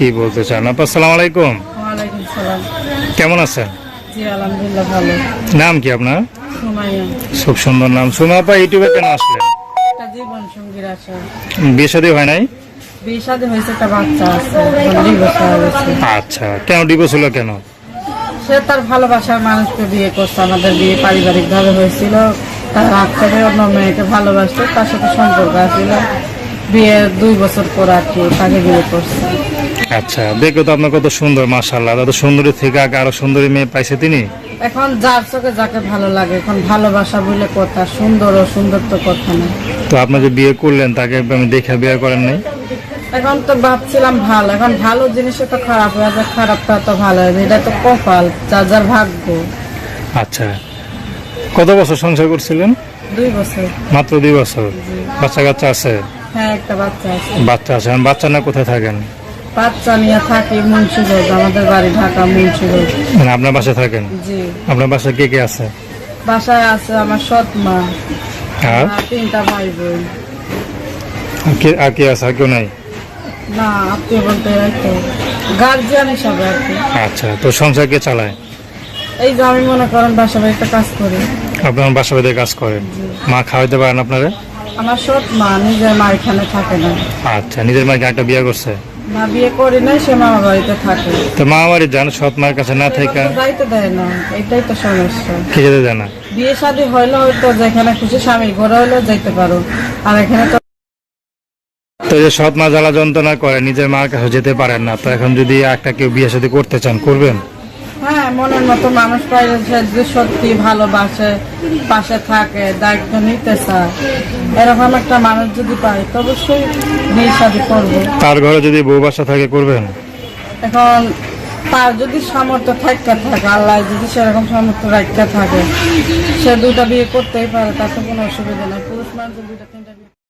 কি বলতে চান আপা? আসসালামু আলাইকুম। ওয়ালাইকুম সালাম। কেমন আছেন? জি আলহামদুলিল্লাহ ভালো। নাম কি আপনার? সুমাইয়া। খুব সুন্দর নাম। সুমা আপা, ইউটিউবে কেন আসলেন? একটা জীবন সঙ্গীর আশা। বিয়ে শাদী হয় নাই? বিয়ে শাদী হয়েছে, একটা বাচ্চা আছে, ডিভোর্স হয়ে গেছে। আচ্ছা, কেন ডিভোর্স হলো কেন? সে তার ভালোবাসার মানুষকে বিয়ে করছে। আমাদের বিয়ে পারিবারিক ভাবে হয়েছিল। তার হাত থেকে অন্য মেয়েকে ভালোবাসতো, তার সাথে সম্পর্ক আছিল। বিয়ের 2 বছর পর আর কি তাকে বিয়ে করছে। আচ্ছা, দেখো তো আপনার কত সুন্দর, মাশাআল্লাহ। এত সুন্দরী থেকে আরো সুন্দরী মেয়ে পাইছে তিনি। এখন যার চোখে যাকে ভালো লাগে, এখন ভালোবাসা বলে কথা, সুন্দর ও সুন্দর তো কথা না। তো আপনি যে বিয়ে করলেন তাকে আমি দেখে বিয়ে করেন নাই? এখন তো ভাবছিলাম ভালো, এখন ভালো জিনিসে তো খারাপ হয়ে যায়, খারাপটা তো ভালো হয়ে যায়। এটা তো কপাল, যার যার ভাগ্য। আচ্ছা, কত বছর সংসার করছিলেন? 2 বছর। মাত্র 2 বছর? বাচ্চা কাচ্চা আছে? হ্যাঁ, একটা বাচ্চা আছে। বাচ্চা আছে। এখন বাচ্চা না কোথায় থাকেন? বাচ্চা নিয়ে থাকি মুন্সিগঞ্জ, আমাদের বাড়ি ঢাকা মুন্সিগঞ্জ। মানে আপনার বাসায় থাকেন? জি। আপনার বাসায় কে কে আছে? বাসায় আছে আমার সৎ মা আর আর 3টা ভাই বোন। আর কে আছে? আর কেউ নাই? না, আত্মীয় বলতে তো গার্জিয়ান হিসাবে আর কি। আচ্ছা, তো সংসার কে চালায়? এই যে আমি মনে করেন বাসা বাড়িতে কাজ করি। আপনার বাসা বাড়িতে কাজ করেন? মা খাওয়াইতে পারেন আপনারা? আমার সৎ মা, নিজের মা এখানে থাকে না। আচ্ছা, নিজের মাকে একটা বিয়ে করছে? না, বিয়ে করি নাই, সে মামা বাড়িতে থাকে। তো মা বাড়ি যান, সৎ মায়ের কাছে না থেকে? যাইতে দেয় না, এটাই তো সমস্যা। কে যেতে দেয় না? বিয়ে শাদী হইলে হয়তো যেখানে খুশি স্বামী ঘরে হইলেও যাইতে পারো, আর এখানে তো। তো যে সৎ মা জ্বালা যন্ত্রণা করে, নিজের মার কাছে যেতে পারেন না, তো এখন যদি একটা কেউ বিয়ে শাদী করতে চান, করবেন? হ্যাঁ, মনের মতো মানুষ পাইলে, সে যদি সত্যি ভালোবাসে, পাশে থাকে, দায়িত্ব নিতে চায়, এরকম একটা মানুষ যদি পাই তো অবশ্যই বিয়ে শাদী করবো। তার ঘরে যদি বউ বাসা থাকে, করবেন? এখন তার যদি সামর্থ্য থাকতে থাকে, আল্লাহ যদি সেরকম সামর্থ্য রাখতে থাকে, সে 2টা বিয়ে করতেই পারে, তাতে কোনো অসুবিধা নেই। পুরুষ মানুষ 2টা 3টা বিয়ে